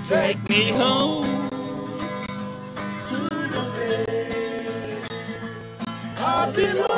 Take me home to the place I belong.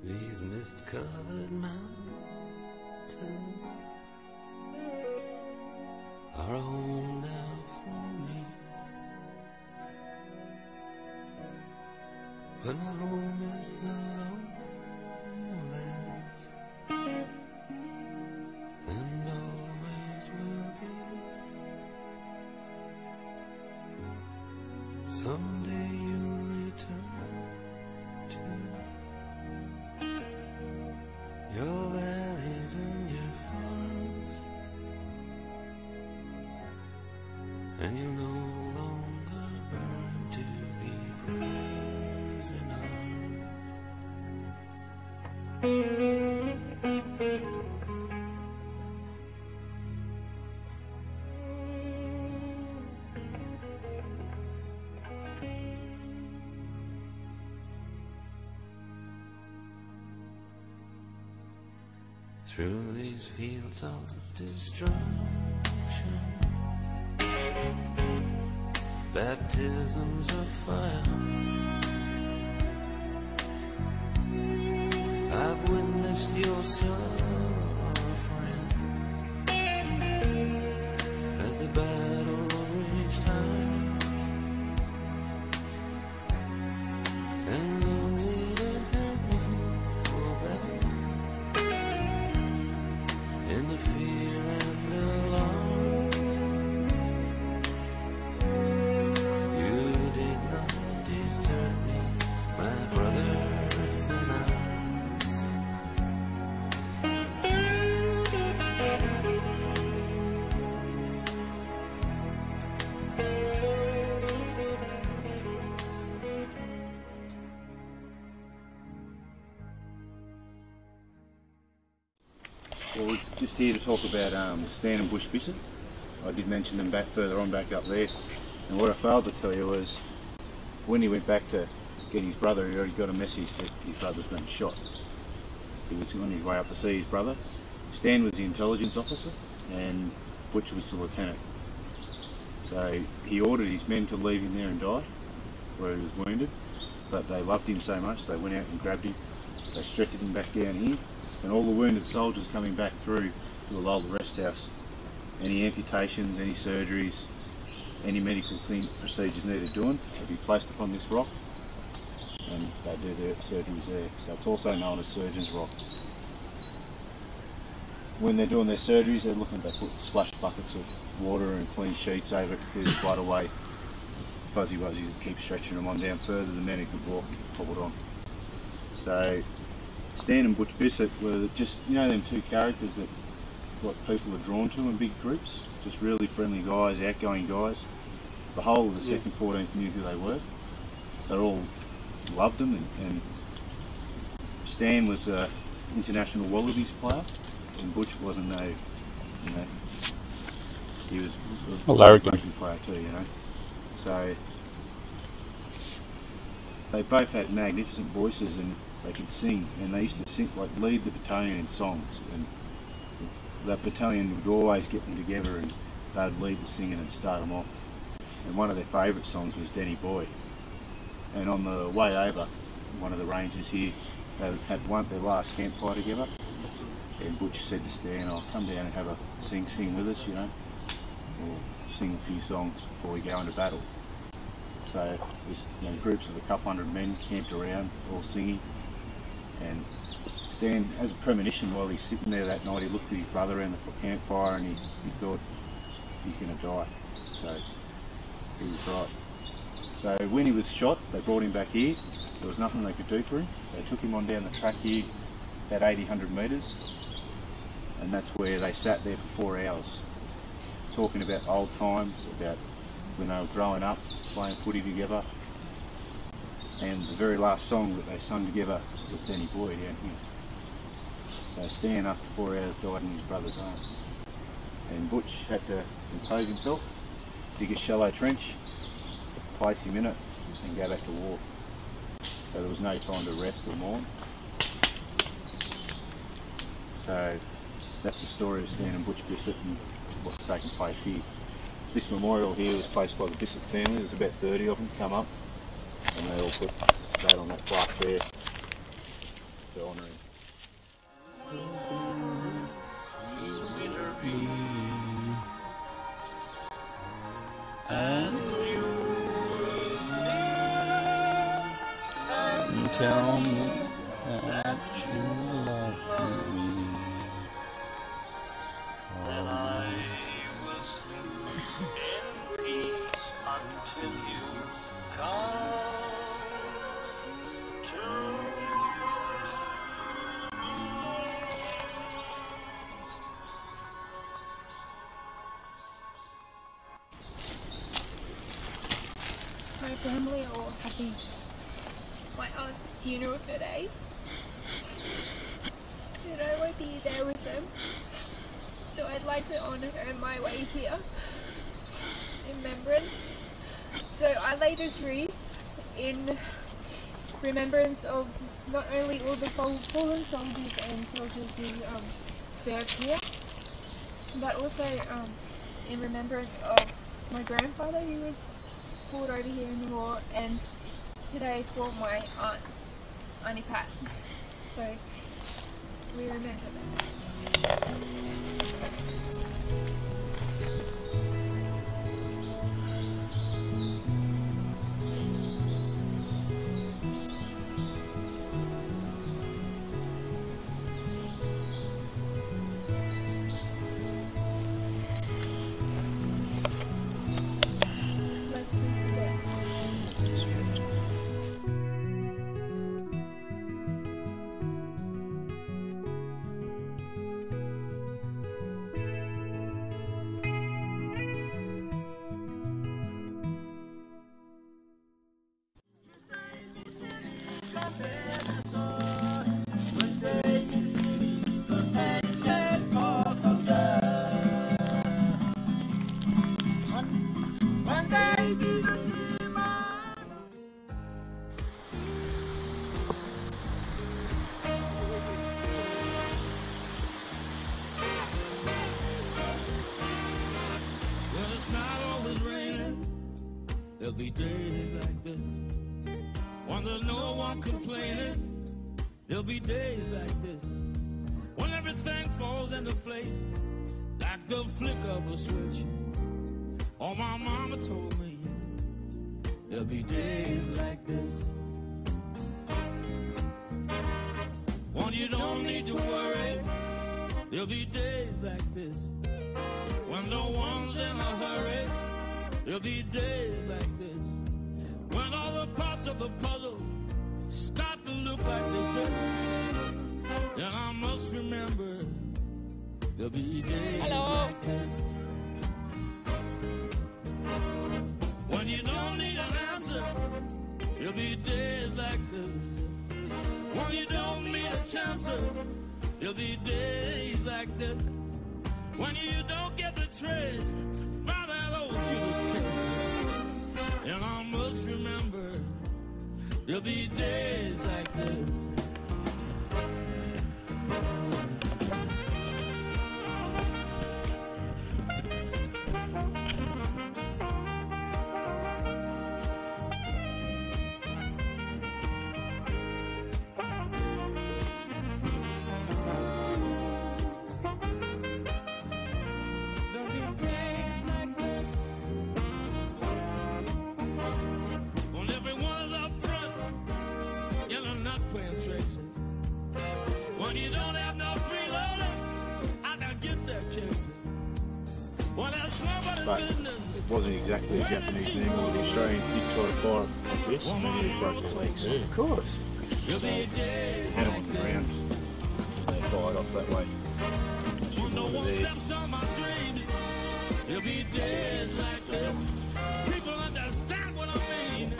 These mist-covered mountains are a home now for me, but my home is the lowlands, and always will be. Someday you'll return to your valleys and your farms, and you no longer burn to be brothers in arms. Through these fields of destruction, baptisms of fire, I've witnessed your suffering as the battle reached high, and though it had been so bad, in the fear and alarm, you did not desert me, my brothers in arms. Well, we're just here to talk about Stan and Bush BISSET. I did mention them further on back up there, and what I failed to tell you was when he went back to get his brother, he already got a message that his brother's been shot. He was on his way up to see his brother. Stan was the intelligence officer and Butch was the lieutenant. So he ordered his men to leave him there and die where he was wounded, but they loved him so much they went out and grabbed him. They stretched him back down here, and all the wounded soldiers coming back through to the Lola rest house. Any amputations, any surgeries, any medical procedures needed doing should be placed upon this rock, and they do their surgeries there. So it's also known as Surgeon's Rock. When they're doing their surgeries, they're looking, they put splash buckets of water and clean sheets over it to clear the blood away. Fuzzy wuzzies that keep stretching them on down further, the men who could walk pulled on. So Stan and Butch BISSET were just, you know, them two characters that what people are drawn to in big groups, just really friendly guys, outgoing guys. The whole of the 2nd 14th knew who they were. They all loved them, and Stan was an international wallabies player, and Butch wasn't no, you know, he was a rugby player too, you know. So they both had magnificent voices and they could sing, and they used to sing, like lead the battalion in songs, and that battalion would always get them together and they'd lead the singing and start them off. And one of their favourite songs was Denny Boy. And on the way over, one of the rangers here, they had their last campfire together, and Butch said to Stan, "I'll come down and have a sing with us, you know, or sing a few songs before we go into battle." So there's, you know, groups of a couple hundred men camped around, all singing, and Stan, as a premonition, while he's sitting there that night, he looked at his brother around the campfire and he thought he's going to die. So he was right. So when he was shot, they brought him back here. There was nothing they could do for him. They took him on down the track here, about 100 metres, and that's where they sat there for 4 hours, talking about old times, about when they were growing up, playing footy together. And the very last song that they sung together was Danny Boy down here. So Stan, after 4 hours, died in his brother's arms. And Butch had to impose himself, dig a shallow trench, place him in it, and go back to war. So there was no time to rest or mourn. So that's the story of Stan and Butch BISSET and what's taking place here. This memorial here was placed by the BISSET family. There's about 30 of them come up, and they all put that on that plaque there to honour him. And you tell me that you love me, That I will sleep in peace until you come to My family are all having my aunt's funeral today, and I won't be there with them, so I'd like to honour her on my way here in remembrance. So I lay this wreath in remembrance of not only all the fallen soldiers and soldiers who served here, but also in remembrance of my grandfather who was fought over here in the war, and today for my aunt, Auntie Pat. So we remember that. Let's keep it there. Well, it's not always raining. There'll be days like this when there's no one complaining. There'll be days like this when everything falls into place like the flick of a switch. Oh, my mama told me there'll be days like this when you don't need to worry. There'll be days like this when no one's in a hurry. There'll be days like this when all the parts of the puzzle start to look like they fit. And I must remember there'll be days like this when you don't need an answer. There'll be days like this when you don't need a chance. There'll be days like this when you don't get the trade by that old Judas kiss. And I must remember there'll be days like this. There'll be days like this when everyone is up front, yelling, not playing tricks. But it wasn't exactly a Japanese name. The Australians did try to fire like this, and they nearly broke their legs. Of course. Had them on the ground. They fired off that way. No one steps on my dreams. There'll be days like this. People understand what I mean.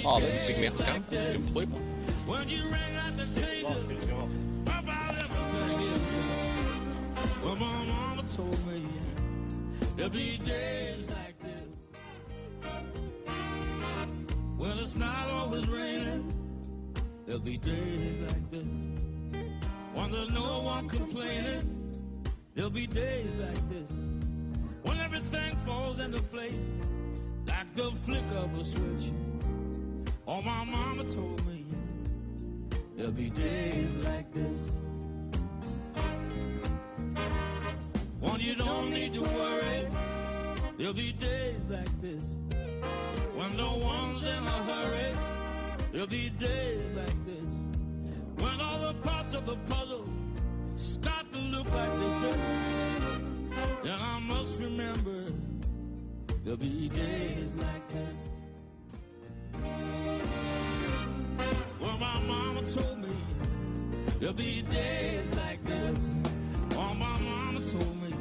Oh, that's significant. That's a complete one. When you ring out the changes about everything. Well, my mama told me there'll be days like this. Well, it's not always raining. There'll be days like this. When there's no one complaining. There'll be days like this. When everything falls into place like the flick of a switch. Oh, my mama told me there'll be days like this. When you don't need to worry, there'll be days like this. When no one's in a hurry, there'll be days like this. When all the parts of the puzzle start to look like they fit, then I must remember there'll be days like this. Well, my mama told me there'll be days like this. Oh, my mama told me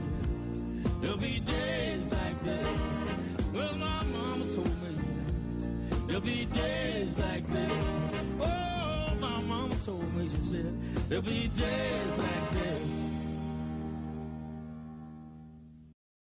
there'll be days like this. Well, my mama told me there'll be days like this. Oh, my mama told me, she said, there'll be days like this.